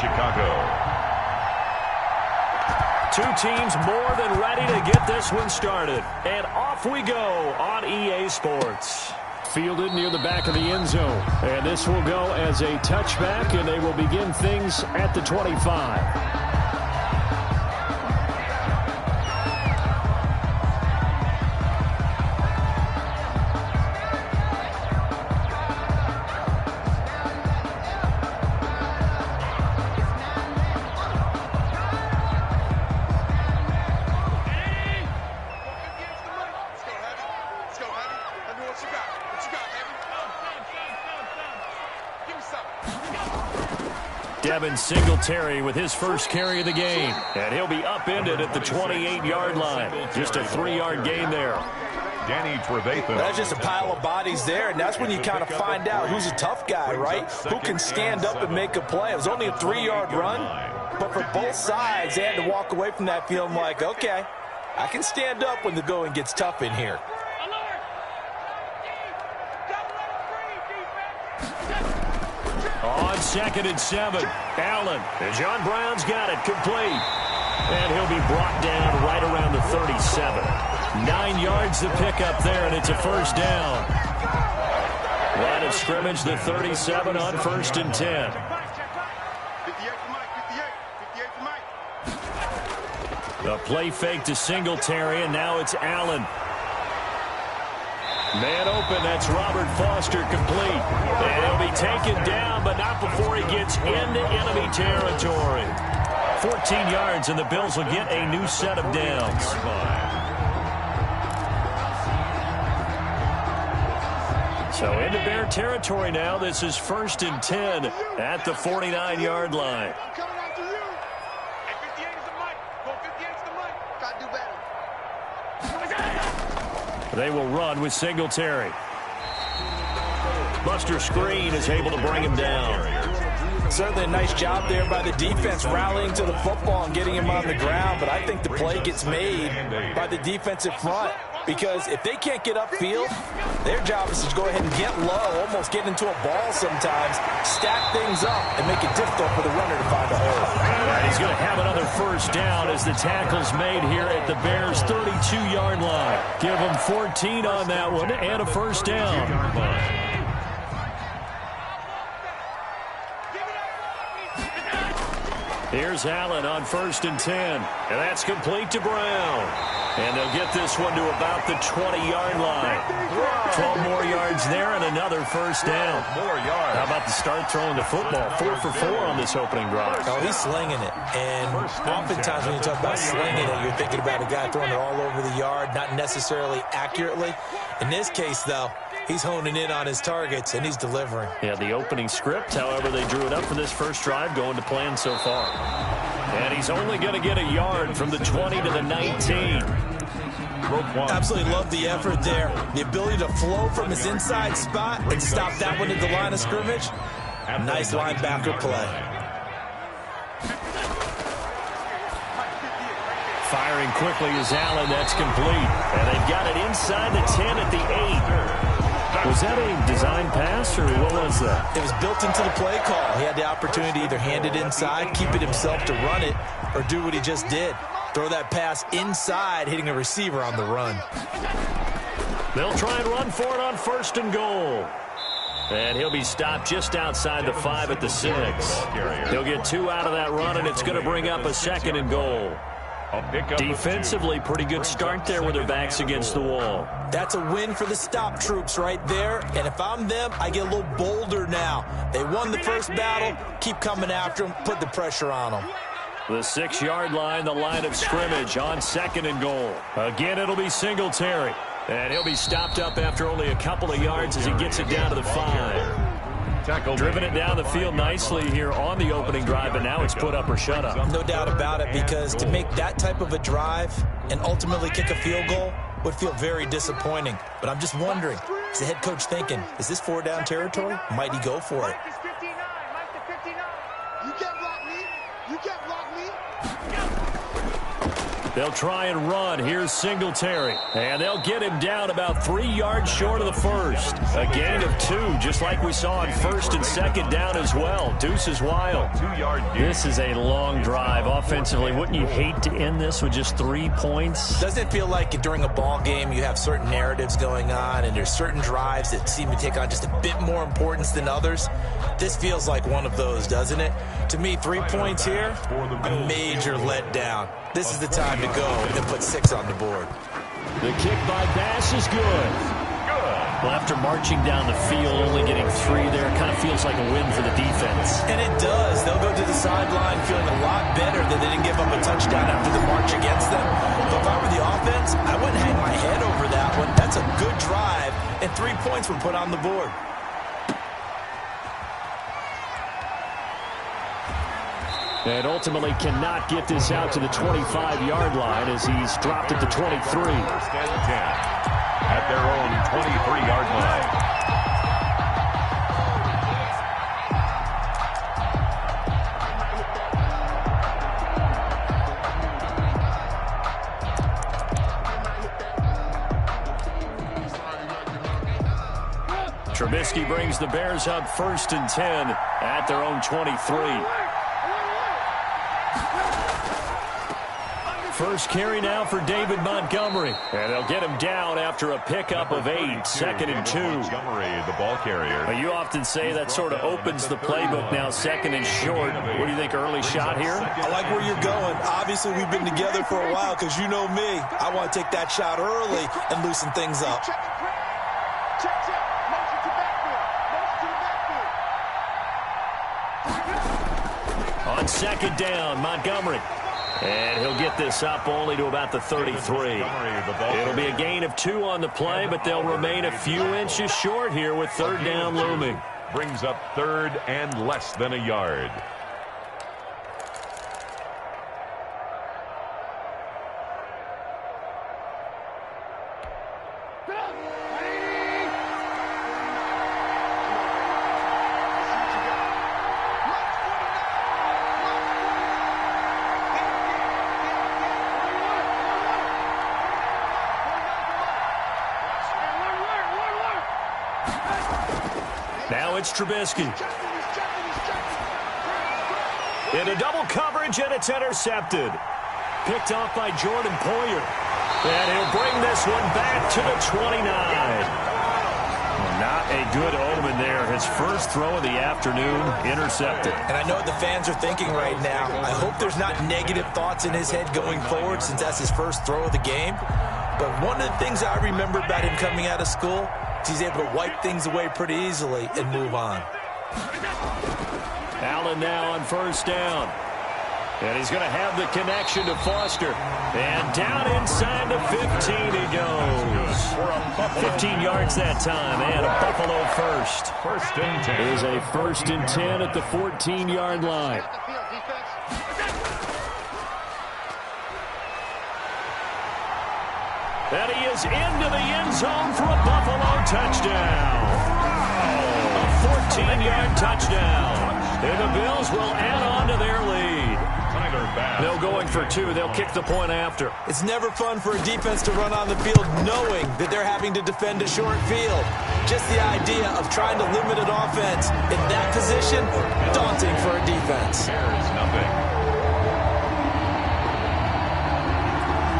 Chicago. Two teams more than ready to get this one started. And off we go on EA Sports. Fielded near the back of the end zone. And this will go as a touchback, and they will begin things at the 25. Singletary with his first carry of the game. And he'll be upended at the 28-yard line. Just a 3-yard gain there. Danny Trevathan. That's just a pile of bodies there, and that's when you kind of find out who's a tough guy, right? Who can stand up and make a play. It was only a 3-yard run, but for both sides, they had to walk away from that feeling like, okay, I can stand up when the going gets tough in here. On 2nd and 7, Allen. And John Brown's got it complete. And he'll be brought down right around the 37. 9 yards to pick up there, and it's a first down. Line of scrimmage, the 37 on 1st and 10. A play fake to Singletary, and now it's Allen. Man open, that's Robert Foster complete. And he'll be taken down, but not before he gets into enemy territory. 14 yards, and the Bills will get a new set of downs. So into Bear territory now. This is 1st and 10 at the 49-yard line. They will run with Singletary. Buster Screen is able to bring him down. Certainly a nice job there by the defense rallying to the football and getting him on the ground, but I think the play gets made by the defensive front, because if they can't get upfield, their job is to go ahead and get low, almost get into a ball sometimes, stack things up, and make it difficult for the runner to find a hole. And he's going to have another first down as the tackle's made here at the Bears' 32-yard line. Give them 14 on that one and a first down. Here's Allen on 1st and 10. And that's complete to Brown. And they'll get this one to about the 20-yard line. 12 more yards there and another first down. More yards. How about the start throwing the football? 4 for 4 on this opening drive. Oh, he's slinging it. And oftentimes when you talk about slinging it, you're thinking about a guy throwing it all over the yard, not necessarily accurately. In this case, though, he's honing in on his targets, and he's delivering. Yeah, the opening script, however, they drew it up for this first drive, going to plan so far. And he's only going to get a yard from the 20 to the 19. Absolutely love the effort there. The ability to flow from his inside spot and stop that one at the line of scrimmage. Nice linebacker play. Firing quickly is Allen. That's complete. And they've got it inside the 10 at the 8. Was that a design pass, or what was that? It was built into the play call. He had the opportunity to either hand it inside, keep it himself to run it, or do what he just did. Throw that pass inside, hitting a receiver on the run. They'll try and run for it on 1st and goal. And he'll be stopped just outside the 5 at the 6. He'll get 2 out of that run, and it's going to bring up a 2nd and goal. Defensively, pretty good start there with their backs against the wall. That's a win for the stop troops right there. And if I'm them, I get a little bolder now. They won the first battle. Keep coming after them. Put the pressure on them. The 6-yard line, the line of scrimmage on 2nd and goal. Again, it'll be Singletary. And he'll be stopped up after only a couple of yards as he gets it down to the 5. Driven it down the field nicely here on the opening drive, but now it's put up or shut up. No doubt about it, because to make that type of a drive and ultimately kick a field goal would feel very disappointing. But I'm just wondering, is the head coach thinking, is this 4-down territory? Might he go for it? You can't block me. You can't block me. They'll try and run. Here's Singletary. And they'll get him down about 3 yards short of the first. A gain of 2, just like we saw on first and second down as well. Deuce is wild. 2-yard gain. This is a long drive offensively. Wouldn't you hate to end this with just 3 points? Doesn't it feel like during a ball game you have certain narratives going on and there's certain drives that seem to take on just a bit more importance than others? This feels like one of those, doesn't it? To me, 3 points here, a major letdown. This is the time to go and put 6 on the board. The kick by Bass is good. Well, after marching down the field, only getting 3 there, it kind of feels like a win for the defense. And it does. They'll go to the sideline feeling a lot better that they didn't give up a touchdown after the march against them. But if I were the offense, I wouldn't hang my head over that one. That's a good drive, and 3 points were put on the board. And ultimately cannot get this out to the 25-yard line as he's dropped at the 23. First and 10 at their own 23-yard line. Trubisky brings the Bears up first and 10 at their own 23. First carry now for David Montgomery. And they'll get him down after a pickup of 8, second and 2. Montgomery, the ball carrier. Well, you often say that sort of opens the playbook now, second and short. What do you think, early shot here? I like where you're going. Obviously, we've been together for a while because you know me. I want to take that shot early and loosen things up. On second down, Montgomery. And he'll get this up only to about the 33. It'll be a gain of 2 on the play, but they'll remain a few inches short here with third down looming. Brings up third and less than a yard. Now it's Trubisky. Into double coverage, and it's intercepted. Picked off by Jordan Poyer. And he'll bring this one back to the 29. Not a good omen there. His first throw of the afternoon, intercepted. And I know what the fans are thinking right now. I hope there's not negative thoughts in his head going forward since that's his first throw of the game. But one of the things I remember about him coming out of school is he's able to wipe things away pretty easily and move on. Allen now on first down. And he's going to have the connection to Foster. And down inside the 15 he goes. 15 yards that time, and a Buffalo first. First and 10. It is a first and 10 at the 14-yard line. And he is into the end zone for a Buffalo touchdown. A 14-yard touchdown. And the Bills will add on to their lead. They'll going for 2. They'll kick the point after. It's never fun for a defense to run on the field knowing that they're having to defend a short field. Just the idea of trying to limit an offense in that position, daunting for a defense. There's nothing.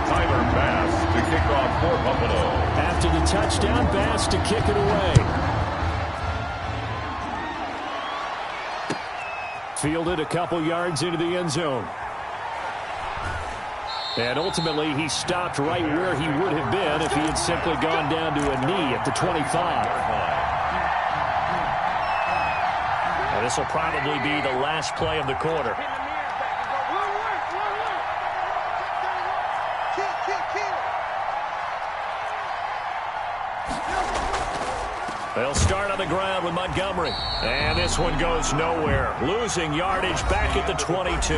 Tyler Bass to kick off for Buffalo. After the touchdown, Bass to kick it away. Fielded a couple yards into the end zone. And ultimately, he stopped right where he would have been if he had simply gone down to a knee at the 25. And this will probably be the last play of the quarter. They'll start on the ground with Montgomery. And this one goes nowhere. Losing yardage back at the 22.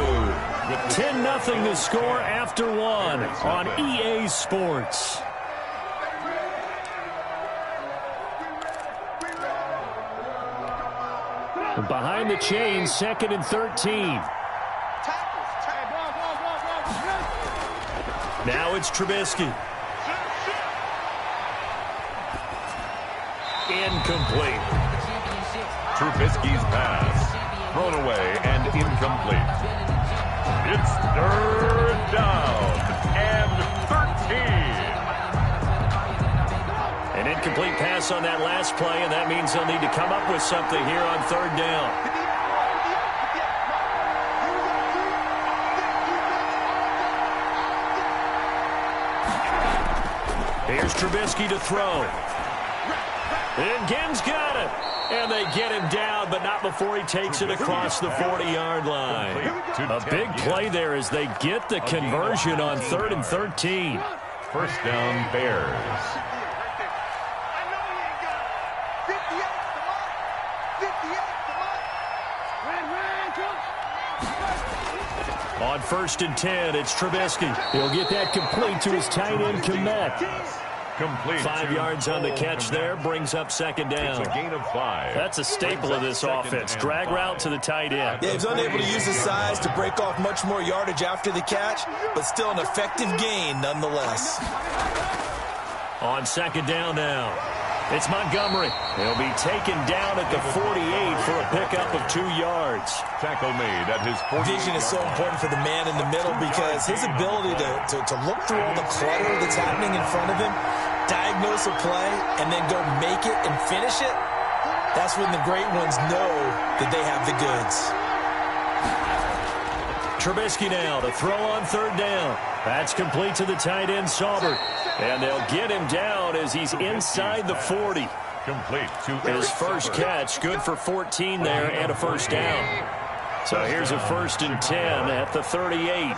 10-0 the score after 1 on EA Sports. Behind the chains, second and 13. Now it's Trubisky. Incomplete. Trubisky's pass. Thrown away and incomplete. It's third down and 13. An incomplete pass on that last play, and that means they'll need to come up with something here on third down. Here's Trubisky to throw. And Ginn's got it. And they get him down, but not before he takes it across the 40-yard line. A big play there as they get the conversion on 3rd and 13. First down, Bears. On 1st and 10, it's Trubisky. He'll get that complete to his tight end, Komet. Complete. 5 yards on the catch there, brings up 2nd down. It's a gain of 5. That's a staple of this offense. Drag route to the tight end. Yeah, he's unable to use his size to break off much more yardage after the catch, but still an effective gain nonetheless. On 2nd down now, it's Montgomery. He'll be taken down at the 48 for a pickup of 2 yards. Tackle made at his 48. Vision is so important for the man in the middle because his ability to look through all the clutter that's happening in front of him, diagnose a play, and then go make it and finish it, that's when the great ones know that they have the goods. Trubisky now to throw on 3rd down. That's complete to the tight end, Saubert. And they'll get him down as he's inside the 40. Complete to His first catch, good for 14 there and a first down. So here's a 1st and 10 at the 38.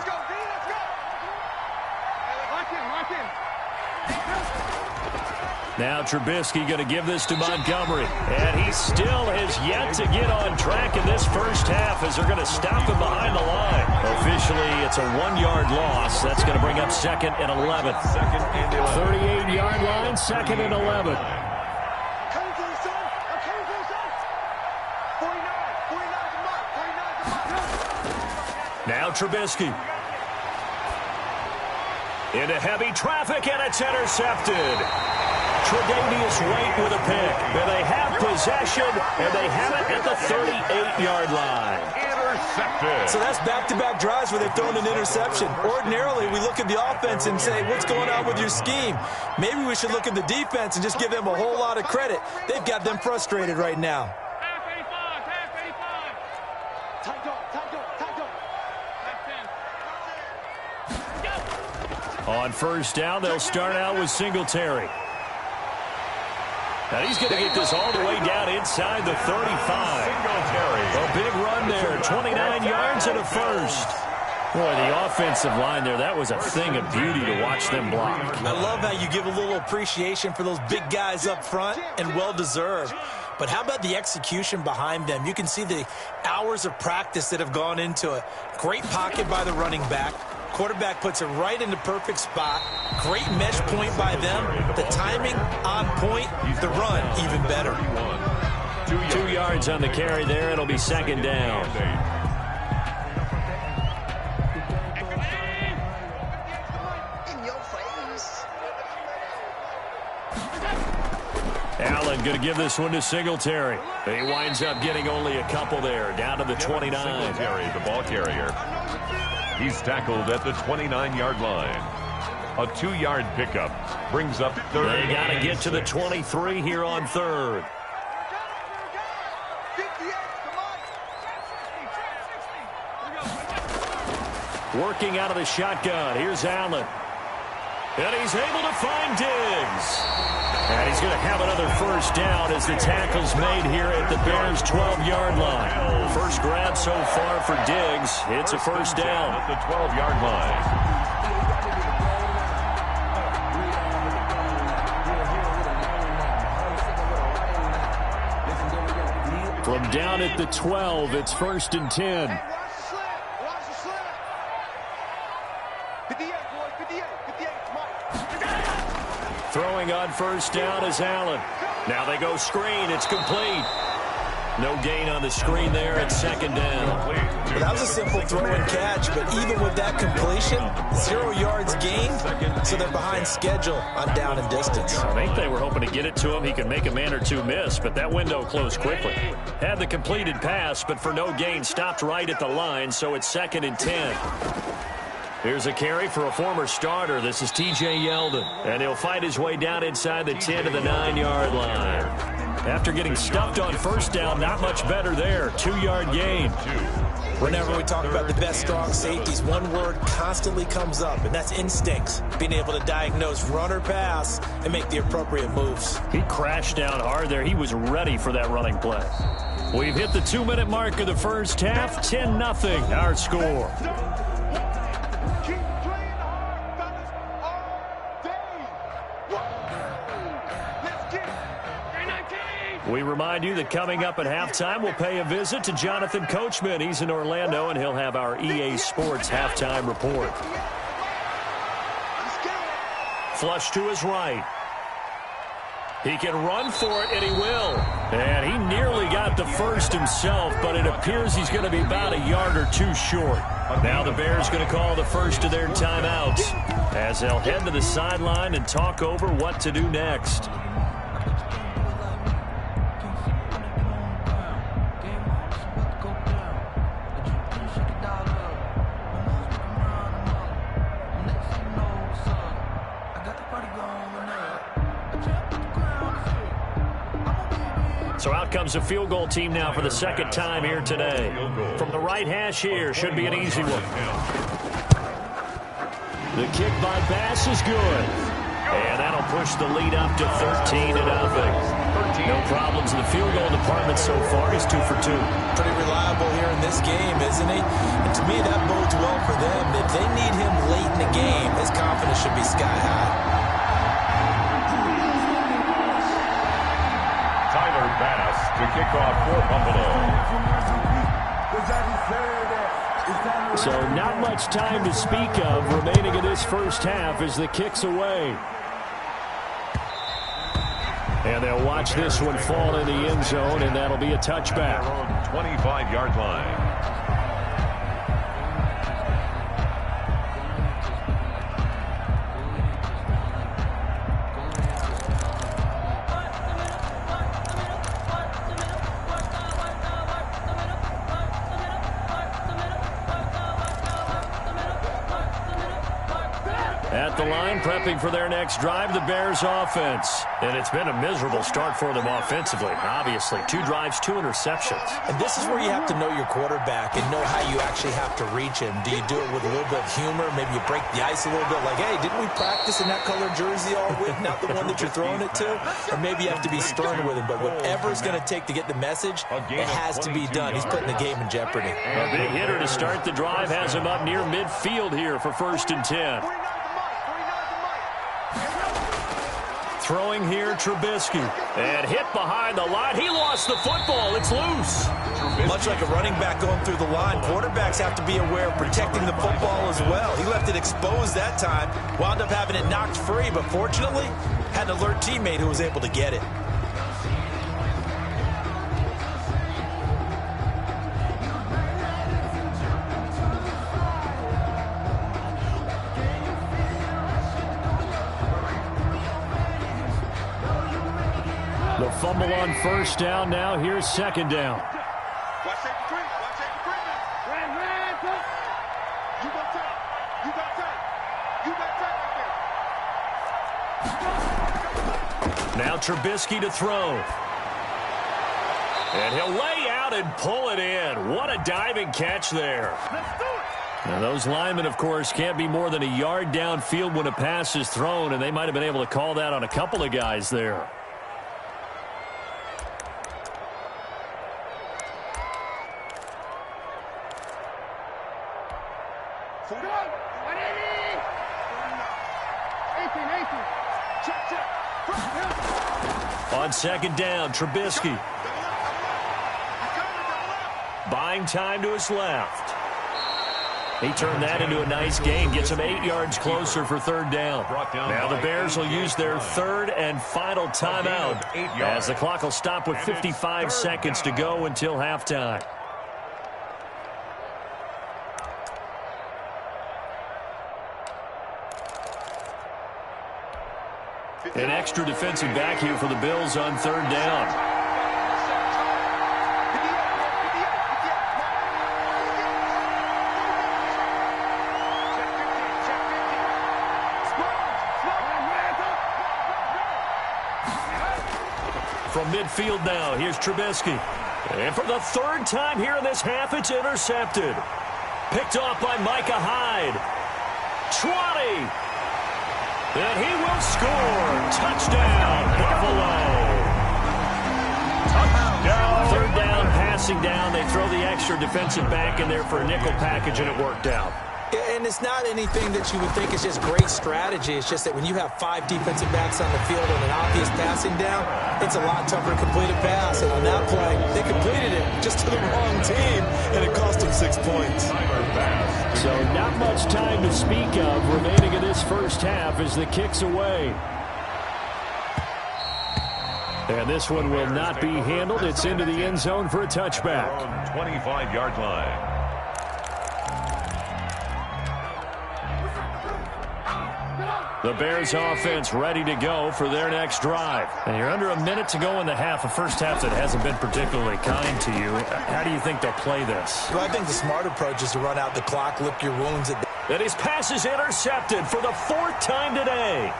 Now Trubisky going to give this to Montgomery. And he still has yet to get on track in this first half as they're going to stop him behind the line. Officially, it's a 1-yard loss. That's going to bring up 2nd and 11. 38-yard line, 2nd and 11. Now Trubisky. Into heavy traffic, and it's intercepted. Tre'Davious White with a pick. But they have possession, and they have it at the 38-yard line. Intercepted. So that's back-to-back drives where they've thrown an interception. Ordinarily, we look at the offense and say, what's going on with your scheme? Maybe we should look at the defense and just give them a whole lot of credit. They've got them frustrated right now. On 1st down, they'll start out with Singletary. Now he's going to get this all the way down inside the 35. Singletary. A big run there, 29 yards and a first. Boy, the offensive line there, that was a thing of beauty to watch them block. I love how you give a little appreciation for those big guys up front, and well-deserved. But how about the execution behind them? You can see the hours of practice that have gone into it. Great pocket by the running back. Quarterback puts it right in the perfect spot. Great mesh point by them. The timing on point. The run even better. 2 yards on the carry there. It'll be 2nd down. Allen going to give this one to Singletary. He winds up getting only a couple there, down to the 29. Singletary, the ball carrier. He's tackled at the 29-yard line. A 2-yard pickup brings up 3rd. They got to get to the 23 here on 3rd. Working out of the shotgun. Here's Allen. And he's able to find Diggs. And he's going to have another first down as the tackle's made here at the Bears' 12-yard line. First grab so far for Diggs. It's a first down. At the 12-yard line. From down at the 12, it's 1st and 10. Throwing on 1st down is Allen. Now they go screen. It's complete. No gain on the screen there at second down. Well, that was a simple throw and catch, but even with that completion, 0 yards gained, so they're behind schedule on down and distance. I think they were hoping to get it to him. He could make a man or two miss, but that window closed quickly. Had the completed pass, but for no gain, stopped right at the line, so it's 2nd and 10. Here's a carry for a former starter. This is T.J. Yeldon, and he'll fight his way down inside the 10 to the 9-yard line. After getting stuffed on first down, not much better there. 2-yard gain. Whenever we talk about the best strong safeties, one word constantly comes up, and that's instincts. Being able to diagnose run or pass and make the appropriate moves. He crashed down hard there. He was ready for that running play. We've hit the 2-minute mark of the first half. 10-0 our score. We remind you that coming up at halftime, we'll pay a visit to Jonathan Coachman. He's in Orlando, and he'll have our EA Sports halftime report. Flush to his right. He can run for it, and he will. And he nearly got the first himself, but it appears he's going to be about a yard or two short. Now the Bears going to call the first of their timeouts as they'll head to the sideline and talk over what to do next. So out comes a field goal team now for the second time here today. From the right hash here, should be an easy one. The kick by Bass is good. And that'll push the lead up to 13-0. No problems in the field goal department so far. He's 2 for 2. Pretty reliable here in this game, isn't he? And to me, that bodes well for them. If they need him late in the game, his confidence should be sky high. Bass to kick off for Buffalo. So not much time to speak of remaining in this first half as the kick's away. And they'll watch this one fall in the end zone, and that'll be a touchback. 25-yard line. At the line, prepping for their next drive, the Bears offense. And it's been a miserable start for them offensively, obviously. 2 drives, 2 interceptions. And this is where you have to know your quarterback and know how you actually have to reach him. Do you do it with a little bit of humor? Maybe you break the ice a little bit, like, hey, didn't we practice in that color jersey all week, not the one that you're throwing it to? Or maybe you have to be stern with him. But whatever it's going to take to get the message, it has to be done. He's putting the game in jeopardy. A big hitter to start the drive has him up near midfield here for 1st and 10. Throwing here, Trubisky. And hit behind the line. He lost the football. It's loose. Much like a running back going through the line, quarterbacks have to be aware of protecting the football as well. He left it exposed that time. Wound up having it knocked free, but fortunately, had an alert teammate who was able to get it. The fumble on first down. Now here's 2nd down. Now Trubisky to throw. And he'll lay out and pull it in. What a diving catch there. Now those linemen, of course, can't be more than a yard downfield when a pass is thrown, and they might have been able to call that on a couple of guys there. On 2nd down, Trubisky. Buying time to his left. He turned that into a nice gain, gets him 8 yards closer for third down. Now the Bears will use their third and final timeout as the clock will stop with 55 seconds to go until halftime. An extra defensive back here for the Bills on third down. From midfield now, here's Trubisky. And for the third time here in this half, it's intercepted. Picked off by Micah Hyde. 20. And he will score. Touchdown, Buffalo. Touchdown. Third down, passing down. They throw the extra defensive back in there for a nickel package, and it worked out. And it's not anything that you would think is just great strategy. It's just that when you have 5 defensive backs on the field and an obvious passing down, it's a lot tougher to complete a pass. And on that play, they completed it just to the wrong team, and it cost them 6 points. So not much time to speak of remaining in this first half as the kick's away. And this one will not be handled. It's into the end zone for a touchback. 25-yard line. The Bears offense ready to go for their next drive. And you're under a minute to go in the half, a first half that hasn't been particularly kind to you. How do you think they'll play this? Well, I think the smart approach is to run out the clock, lick your wounds. And his pass is intercepted for the 4th time today.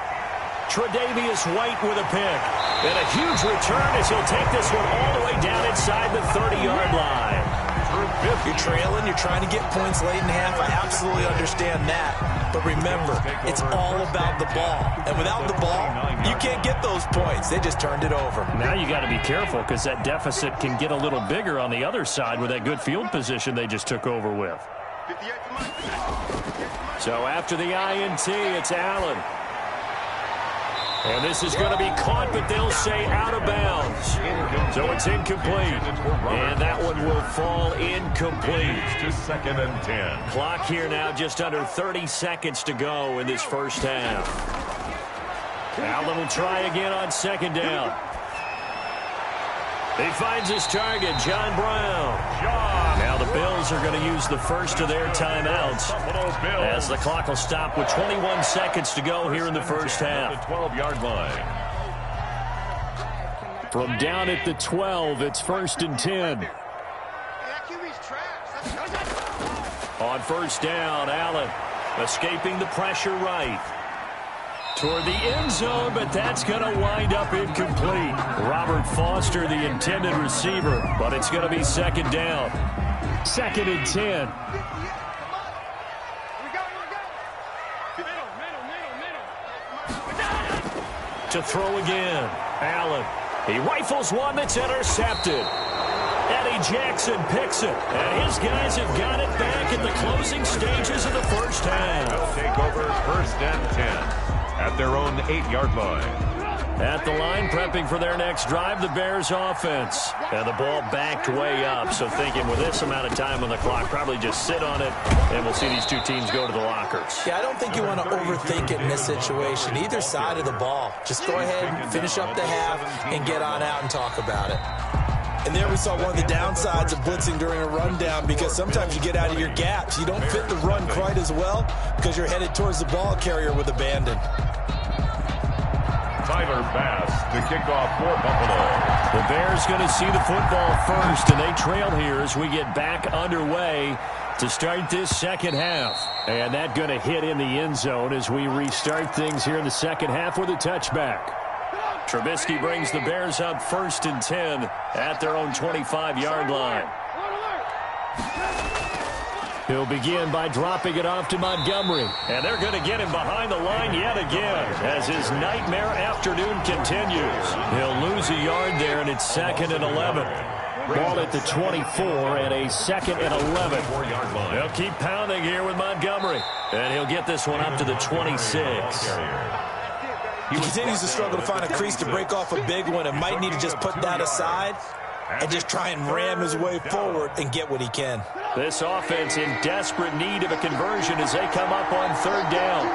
Tre'Davious White with a pick. And a huge return as he'll take this one all the way down inside the 30-yard line. You're trailing, you're trying to get points late in half. I absolutely understand that. But remember, it's all about the ball. And without the ball, you can't get those points. They just turned it over. Now you got to be careful because that deficit can get a little bigger on the other side with that good field position they just took over with. So after the INT, it's Allen. And this is going to be caught, but they'll say out of bounds. So it's incomplete. And that one will fall incomplete. To 2nd and 10. Clock here now, just under 30 seconds to go in this first half. Allen will try again on 2nd down. He finds his target, John Brown. Now the Bills are going to use the first of their timeouts as the clock will stop with 21 seconds to go here in the first half. The 12-yard line. From down at the 12, it's 1st and 10. On 1st down, Allen escaping the pressure right. Toward the end zone, but that's going to wind up incomplete. Robert Foster, the intended receiver, but it's going to be 2nd down. 2nd and 10. To throw again, Allen. He rifles one that's intercepted. Eddie Jackson picks it, and his guys have got it back in the closing stages of the first half. They'll take over 1st and 10. At their own 8-yard line. At the line, prepping for their next drive, the Bears offense. And the ball backed way up, so thinking with this amount of time on the clock, probably just sit on it, and we'll see these two teams go to the lockers. Yeah, I don't think you want to overthink it in this situation. Either side of the ball. Just go ahead and finish up the half and get on out and talk about it. And there we saw one of the downsides of blitzing during a rundown because sometimes you get out of your gaps. You don't fit the run quite as well because you're headed towards the ball carrier with abandon. Tyler Bass to kick off for Buffalo. The Bears going to see the football first, and they trail here as we get back underway to start this second half. And that going to hit in the end zone as we restart things here in the second half with a touchback. Trubisky brings the Bears up 1st and 10 at their own 25-yard line. He'll begin by dropping it off to Montgomery. And they're going to get him behind the line yet again as his nightmare afternoon continues. He'll lose a yard there, and it's 2nd and 11. Ball at the 24 and a 2nd and 11. They'll keep pounding here with Montgomery. And he'll get this one up to the 26. He continues to struggle to find a crease to break off a big one and might need to just put that aside and just try and ram his way forward and get what he can. This offense in desperate need of a conversion as they come up on third down.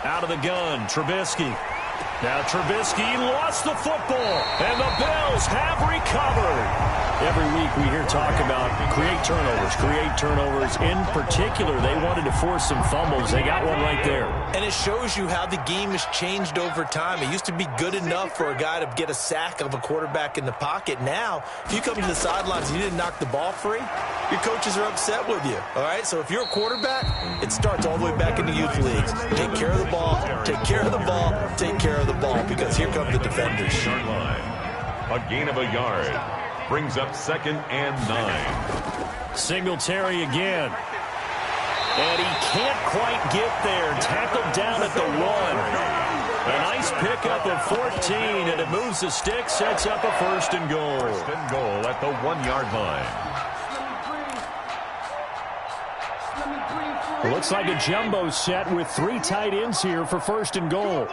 Out of the gun, Trubisky. Now Trubisky lost the football, and the Bills have recovered. Every week we hear talk about create turnovers. In particular, they wanted to force some fumbles. They got one right there. And it shows you how the game has changed over time. It used to be good enough for a guy to get a sack of a quarterback in the pocket. Now, if you come to the sidelines and you didn't knock the ball free, your coaches are upset with you. All right? So if you're a quarterback, it starts all the way back in the youth leagues. Take care of the ball, take care of the ball, take care of the ball, because here come the defenders. A gain of a yard. Brings up 2nd and 9. Singletary again. And he can't quite get there. Tackled down at the 1. A nice pickup of 14, and it moves the stick, sets up a 1st and goal. 1st and goal at the 1-yard line. Looks like a jumbo set with 3 tight ends here for 1st and goal.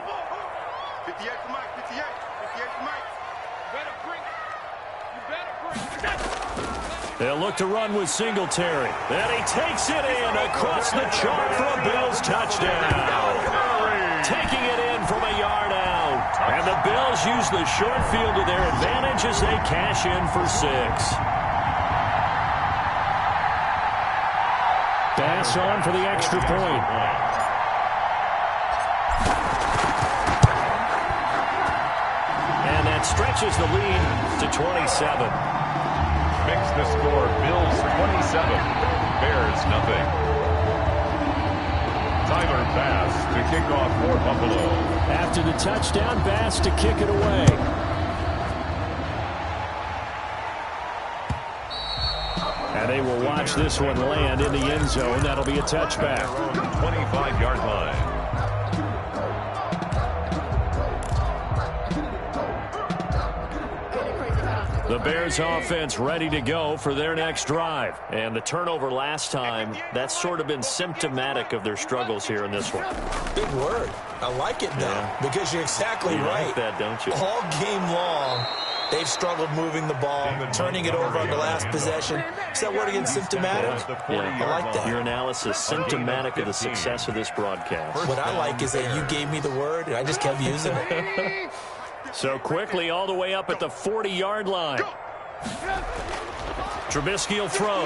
They'll look to run with Singletary. And he takes it in across the chalk for a Bills touchdown. Taking it in from a yard out. And the Bills use the short field to their advantage as they cash in for 6. Pass on for the extra point. And that stretches the lead to 27. Makes the score Bills 27, Bears nothing. Tyler Bass to kick off for Buffalo. After the touchdown, Bass to kick it away. And they will watch this one land in the end zone. That'll be a touchback. 25-yard line. The Bears offense ready to go for their next drive. And the turnover last time, that's sort of been symptomatic of their struggles here in this one. Big word. I like it, though, because you're exactly right. You like that, don't you? All game long, they've struggled moving the ball, turning it over on the last possession. Is that word again, symptomatic? Yeah, I like that. Your analysis, symptomatic of the success of this broadcast. What I like is that you gave me the word, and I just kept using it. So quickly all the way up at the 40-yard line. Trubisky will throw.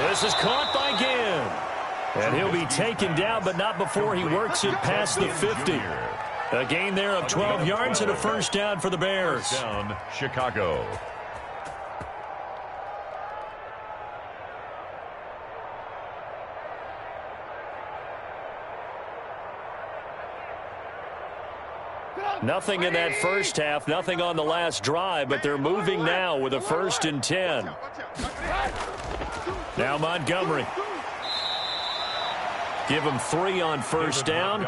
This is caught by Ginn. And he'll be taken down, but not before he works it past the 50. A gain there of 12 yards and a 1st down for the Bears. First down, Chicago. Nothing in that first half, nothing on the last drive, but they're moving now with a 1st and 10. Now Montgomery. Give him 3 on 1st down.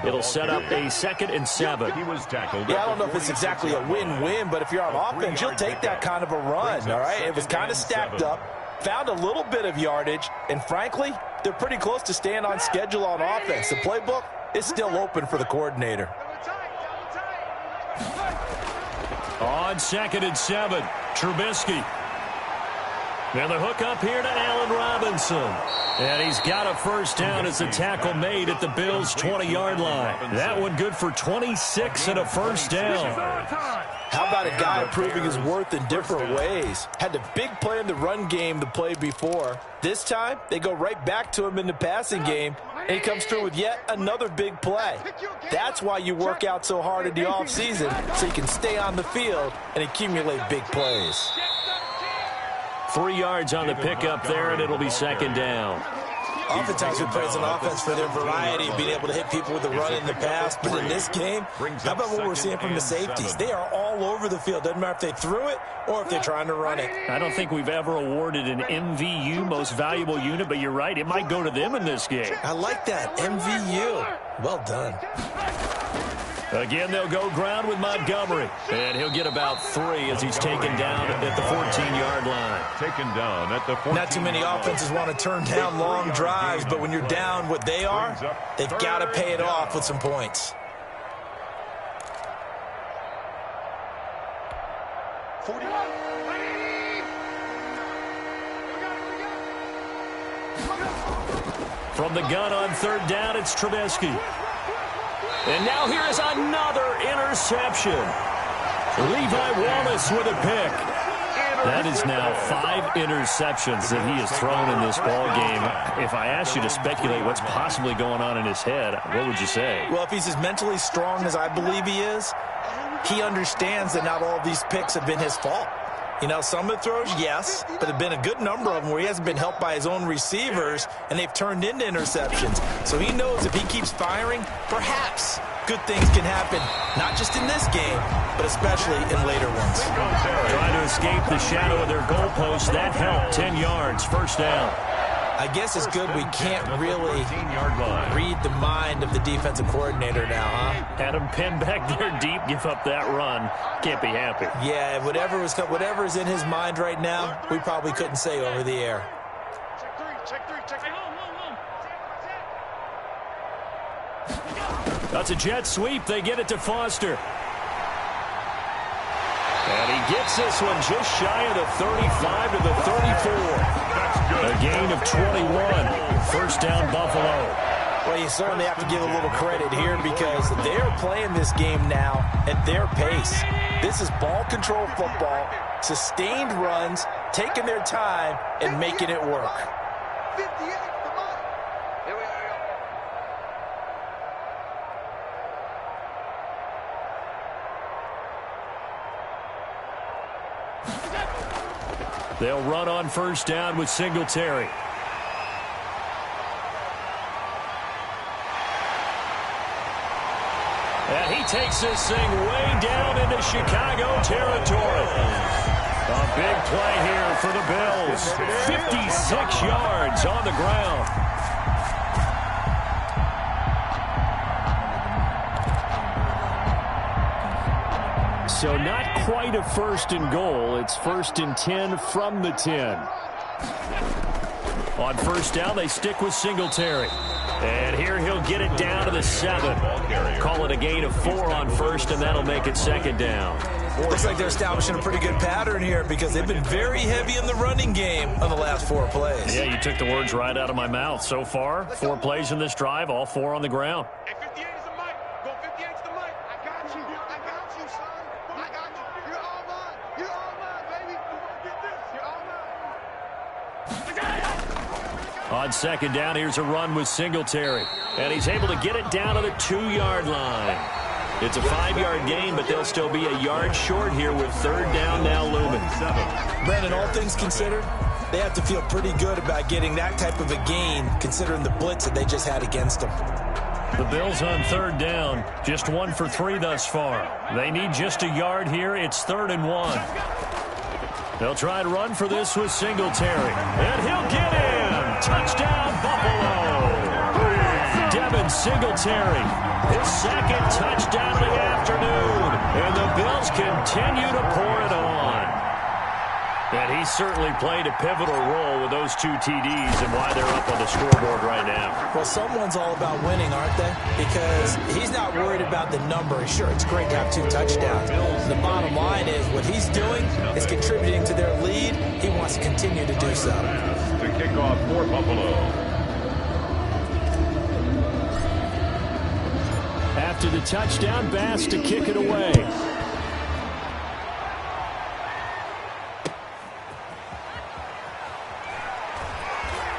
It'll set up a 2nd and 7. He was tackled. Yeah, I don't know if it's exactly a win-win, but if you're on offense, you'll take that kind of a run, all right? It was kind of stacked up, found a little bit of yardage, and frankly, they're pretty close to staying on schedule on offense. The playbook is still open for the coordinator. On 2nd and 7, Trubisky. And the hook up here to Allen Robinson. And he's got a 1st down as the tackle made at the Bills' 20-yard line. That one good for 26 and a 1st down. How about a guy proving his worth in different ways? Had the big play in the run game the play before. This time, they go right back to him in the passing game, and he comes through with yet another big play. That's why you work out so hard in the offseason, so you can stay on the field and accumulate big plays. 3 yards on the pickup there, and it'll be 2nd down. Oftentimes we praise an offense for their variety, being able to hit people with the run in the pass. But in this game, how about what we're seeing from the safeties? They are all over the field. Doesn't matter if they threw it or if they're trying to run it. I don't think we've ever awarded an MVU, most valuable unit, but you're right. It might go to them in this game. I like that. MVU. Well done. Again, they'll go ground with Montgomery. And he'll get about 3 as he's taken down at the 14-yard line. Taken down at the 14. Not too many offenses want to turn down long drives, but when you're down what they are, they've got to pay it off with some points. From the gun on 3rd down, it's Trubisky. And now here is another interception. Levi Wallace with a pick. That is now 5 interceptions that he has thrown in this ball game. If I asked you to speculate what's possibly going on in his head, what would you say? Well, if he's as mentally strong as I believe he is, he understands that not all of these picks have been his fault. You know, some of the throws, yes, but there have been a good number of them where he hasn't been helped by his own receivers, and they've turned into interceptions. So he knows if he keeps firing, perhaps good things can happen, not just in this game, but especially in later ones. Trying to escape the shadow of their goalpost. That helped. 10 yards, 1st down. I guess it's good we can't really read the mind of the defensive coordinator now, huh? Had him pinned back there deep, give up that run. Can't be happy. Yeah, whatever is in his mind right now, we probably couldn't say over the air. That's a jet sweep. They get it to Foster. And he gets this one just shy of the 35 to the 34. A gain of 21. 1st down, Buffalo. Well, you certainly have to give a little credit here because they're playing this game now at their pace. This is ball control football, sustained runs, taking their time, and making it work. They'll run on 1st down with Singletary. And he takes this thing way down into Chicago territory. A big play here for the Bills. 56 yards on the ground. So not quite a 1st and goal. It's 1st and 10 from the 10. On 1st down, they stick with Singletary. And here he'll get it down to the 7. Call it a gain of 4 on 1st, and that'll make it 2nd down. Looks like they're establishing a pretty good pattern here because they've been very heavy in the running game on the last 4 plays. Yeah, you took the words right out of my mouth. So far, 4 plays in this drive, all 4 on the ground. On 2nd down, here's a run with Singletary. And he's able to get it down to the 2-yard line. It's a 5-yard gain, but they'll still be a yard short here with 3rd down now looming. Brandon, all things considered, they have to feel pretty good about getting that type of a gain considering the blitz that they just had against them. The Bills on 3rd down, just 1 for 3 thus far. They need just a yard here. It's 3rd and 1. They'll try and run for this with Singletary. And he'll get in. Touchdown, Buffalo. Devin Singletary, his 2nd touchdown of the afternoon. And the Bills continue to pour it on. And he certainly played a pivotal role with those 2 TDs and why they're up on the scoreboard right now. Well, someone's all about winning, aren't they? Because he's not worried about the number. Sure, it's great to have 2 touchdowns. The bottom line is what he's doing is contributing to their lead. He wants to continue to do so. To kick off for Buffalo. After the touchdown, Bass to kick it away.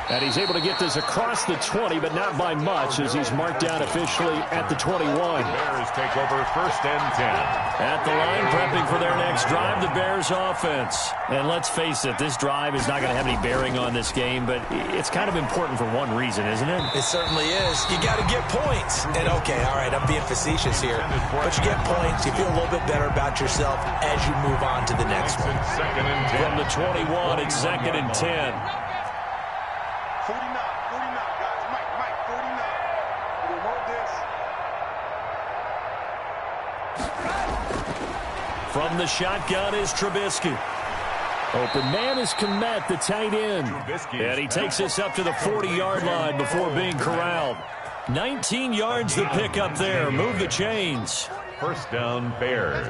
And he's able to get this across the 20, but not by much as he's marked down officially at the 21. Bears take over 1st and 10. At the line, prepping for their next drive, the Bears offense. And let's face it, this drive is not going to have any bearing on this game, but it's kind of important for one reason, isn't it? It certainly is. You got to get points. And, okay, all right, I'm being facetious here. But you get points, you feel a little bit better about yourself as you move on to the next one. 2nd and 10. From the 21, it's 2nd and 10. 49, guys. Mike, 49. We hold this. From the shotgun is Trubisky. Open man is Kmet, the tight end. And he takes this up to the 40-yard line before being corralled. 19 yards the pick up there. Move the chains. First down, Bears.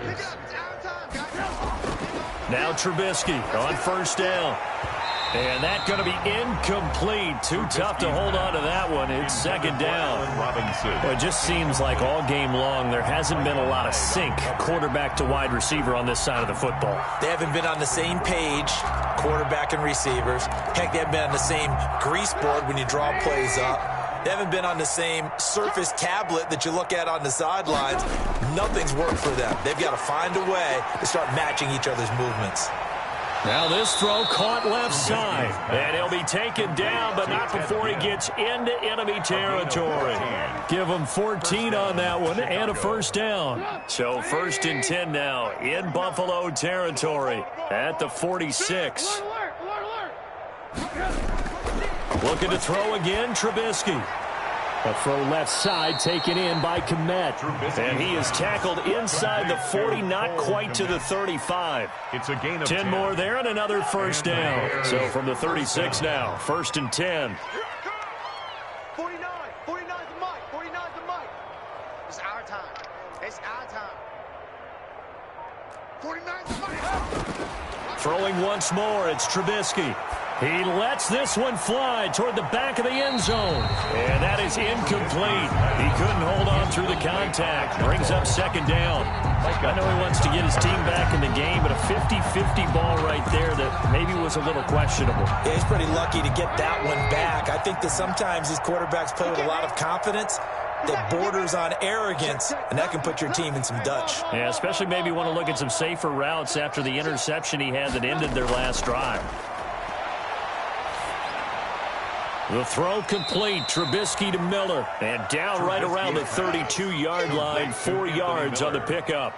Now Trubisky on first down. And that's going to be incomplete. Too tough to hold on to that one. It's second down. Robinson. It just seems like all game long there hasn't been a lot of sync quarterback to wide receiver on this side of the football. They haven't been on the same page, quarterback and receivers. Heck, they haven't been on the same grease board when you draw plays up. They haven't been on the same Surface tablet that you look at on the sidelines. Nothing's worked for them. They've got to find a way to start matching each other's movements. Now this throw caught left side. And he'll be taken down, but not before he gets into enemy territory. Give him 14 on that one and a first down. So 1st and 10 now in Buffalo territory at the 46. Looking to throw again, Trubisky. A throw left side taken in by Kmet. And he is tackled inside the 40, not quite to the 35. It's a gain of 10 more there and another first down. So from the 36 now, 1st and 10. 49 the mic, 49 the mic. It's our time. It's our time. 49 the mic. Throwing once more, it's Trubisky. He lets this one fly toward the back of the end zone. And that is incomplete. He couldn't hold on through the contact. Brings up second down. I know he wants to get his team back in the game, but a 50-50 ball right there that maybe was a little questionable. Yeah, he's pretty lucky to get that one back. I think that sometimes these quarterbacks play with a lot of confidence that borders on arrogance, and that can put your team in some Dutch. Yeah, especially maybe want to look at some safer routes after the interception he had that ended their last drive. The throw complete. Trubisky to Miller. And down right around the 32-yard line. 4 yards on the pickup.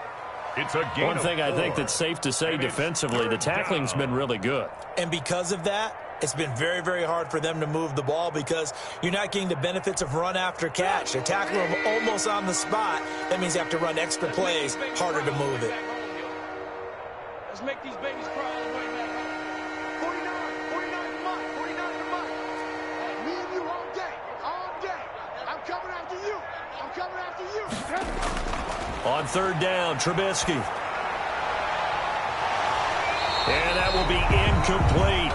It's a gain. One thing I think that's safe to say defensively, the tackling's been really good. And because of that, it's been very, very hard for them to move the ball because you're not getting the benefits of run after catch. They're tackling them almost on the spot. That means you have to run extra plays, harder to move it. Let's make these babies cry all the way back. 49 the mic, 49 the mic. Me and you all day. I'm coming after you. I'm coming after you. On third down, Trubisky. And that will be incomplete.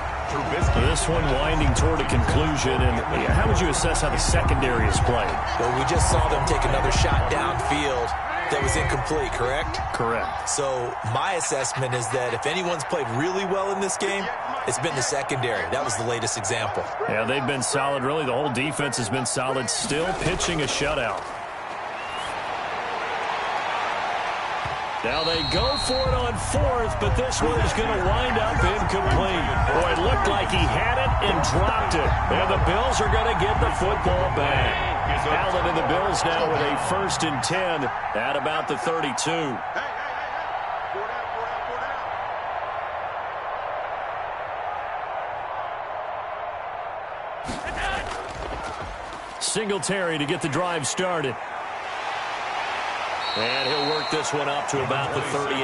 This one winding toward a conclusion. And how would you assess how the secondary is played? Well, we just saw them take another shot downfield that was incomplete, correct? Correct. So my assessment is that if anyone's played really well in this game, it's been the secondary. That was the latest example. Yeah, they've been solid. Really, the whole defense has been solid. Still pitching a shutout. Now they go for it on fourth, but this one is going to wind up incomplete. Boy, it looked like he had it and dropped it. And the Bills are going to get the football back. Allen and the Bills now with a 1st and 10 at about the 32. Singletary to get the drive started. And he'll work this one up to about the 38.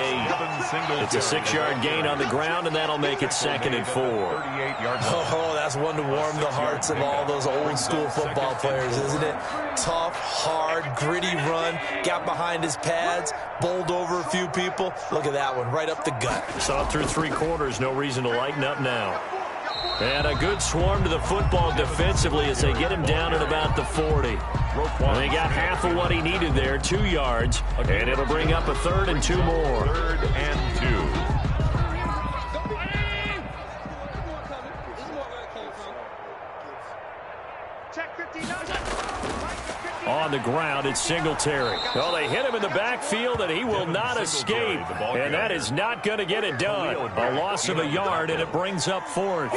It's a 6-yard gain on the ground, and that'll make it 2nd and 4. Oh, that's one to warm the hearts of all those old-school football players, isn't it? Tough, hard, gritty run. Got behind his pads, bowled over a few people. Look at that one, right up the gut. Saw it through 3 quarters. No reason to lighten up now. And a good swarm to the football defensively as they get him down at about the 40. And they got half of what he needed there, 2 yards. And it'll bring up a 3rd and 2 more. 3rd and 2. On the ground, it's Singletary. Well, they hit him in the backfield, and he will not escape. And that is not going to get it done. A loss of a yard, and it brings up 4th.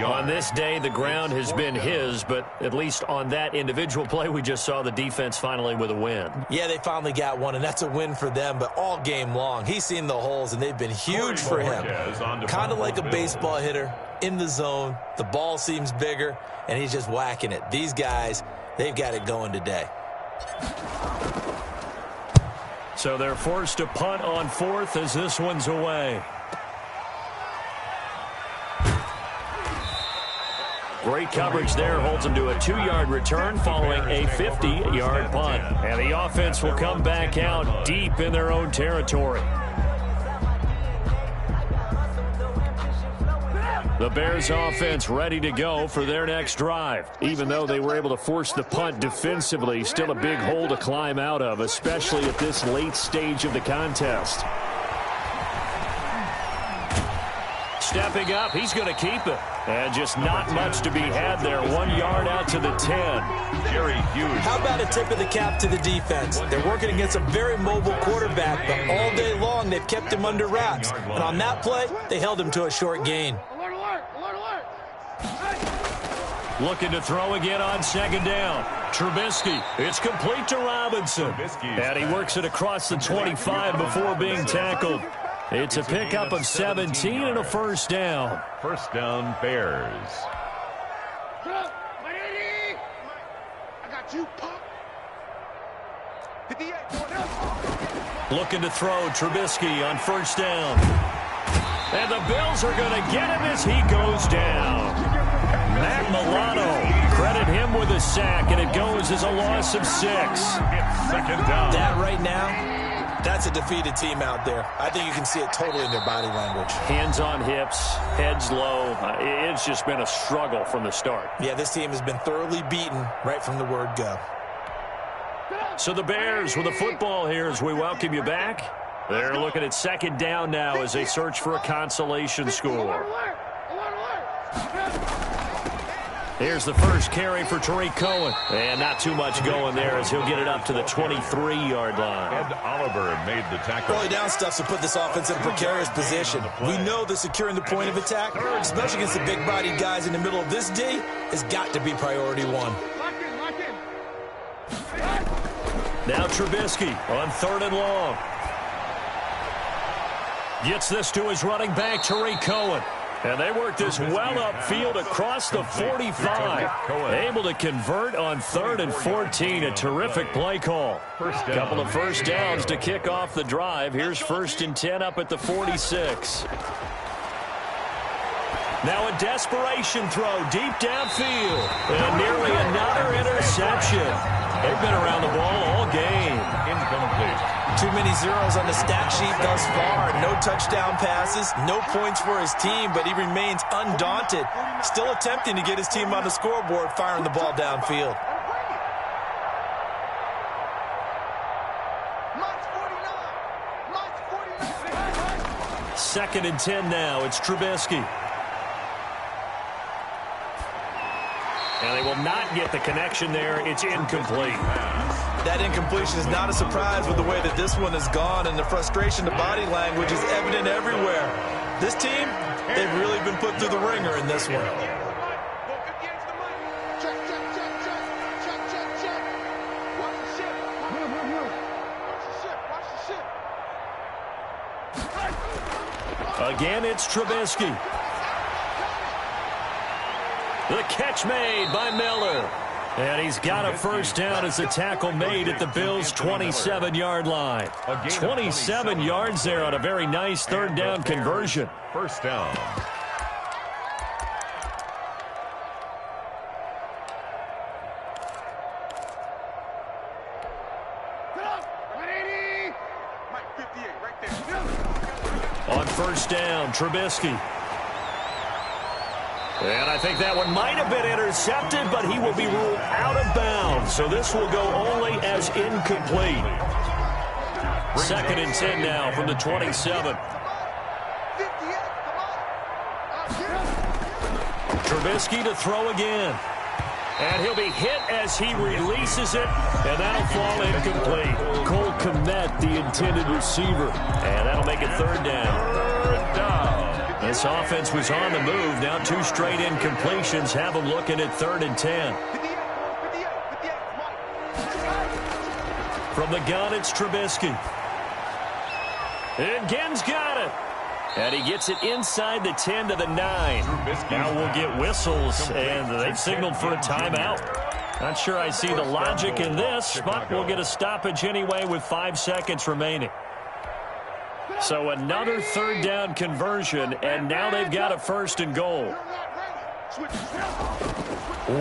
On this day, the ground has been his, but at least on that individual play, we just saw the defense finally with a win. Yeah, they finally got one, and that's a win for them, but all game long, he's seen the holes, and they've been huge for him. Kind of like a baseball hitter in the zone. The ball seems bigger, and he's just whacking it. These guys, they've got it going today. So they're forced to punt on 4th as this one's away. Great coverage there, holds them to a 2-yard return following a 50-yard punt. And the offense will come back out deep in their own territory. The Bears offense ready to go for their next drive. Even though they were able to force the punt defensively, still a big hole to climb out of, especially at this late stage of the contest. Stepping up, he's going to keep it. And just not much to be had there. 1 yard out to the 10. Jerry Hughes. How about a tip of the cap to the defense? They're working against a very mobile quarterback, but all day long they've kept him under wraps. And on that play, they held him to a short gain. Looking to throw again on 2nd down. Trubisky. It's complete to Robinson. And he works it across the 25 before being tackled. It's a pickup of 17 and a first down. First down, Bears. I got you, Pop. 58. Looking to throw Trubisky on first down. And the Bills are going to get him as he goes down. Matt Milano, credit him with a sack, and it goes as a loss of 6. It's 2nd down. That right now, that's a defeated team out there. I think you can see it totally in their body language. Hands on hips, heads low. It's just been a struggle from the start. Yeah, this team has been thoroughly beaten right from the word go. So the Bears with the football here as we welcome you back. They're looking at 2nd down now as they search for a consolation score. Here's the first carry for Tariq Cohen. And not too much going there as he'll get it up to the 23-yard line. Ed Oliver made the tackle. Early down stuff to put this offense in a precarious position. We know that securing the point of attack, especially against the big-bodied guys in the middle of this D, has got to be priority 1. Now Trubisky on 3rd and long. Gets this to his running back, Tariq Cohen. And they work this well upfield across the 45. Able to convert on 3rd and 14. A terrific play call. Couple of first downs to kick off the drive. Here's 1st and 10 up at the 46. Now a desperation throw deep downfield. And nearly another interception. They've been around the ball all game. Incomplete. Too many zeros on the stat sheet thus far. No touchdown passes, no points for his team, but he remains undaunted. Still attempting to get his team on the scoreboard, firing the ball downfield. Second and 10 now. It's Trubisky. And they will not get the connection there. It's incomplete. That incompletion is not a surprise with the way that this one has gone, and the frustration, the body language is evident everywhere. This team, they've really been put through the ringer in this one. Again, it's Trubisky. The catch made by Miller. And he's got a first down as the tackle made at the Bills' 27-yard line. 27 yards there on a very nice 3rd down conversion. First down. On first down, Trubisky. And I think that one might have been intercepted, but he will be ruled out of bounds. So this will go only as incomplete. 2nd and 10 now from the 27. Trubisky to throw again. And he'll be hit as he releases it, and that'll fall incomplete. Cole Kmet, the intended receiver. And that'll make it 3rd down. This offense was on the move. Now 2 straight incompletions have them looking at 3rd and 10. From the gun, it's Trubisky. And Gen's got it. And he gets it inside the 10 to the 9. Now we'll get whistles, and they've signaled for a timeout. Not sure I see the logic in this, but we'll get a stoppage anyway with 5 seconds remaining. So another third down conversion, and now they've got a 1st and goal.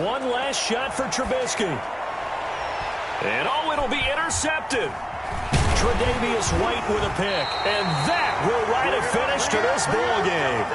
One last shot for Trubisky. And oh, it'll be intercepted. Tre'Davious White with a pick. And that will write a finish to this ball game.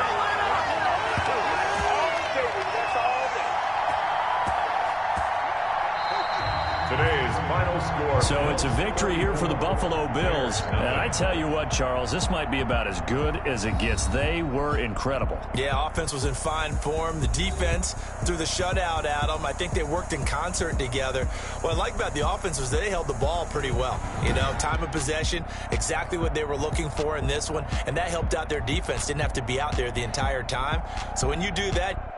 Today's final score. So it's a victory here for the Buffalo Bills. And I tell you what, Charles, this might be about as good as it gets. They were incredible. Yeah, offense was in fine form. The defense threw the shutout at them. I think they worked in concert together. What I like about the offense was they held the ball pretty well. You know, time of possession, exactly what they were looking for in this one. And that helped out their defense. Didn't have to be out there the entire time. So when you do that,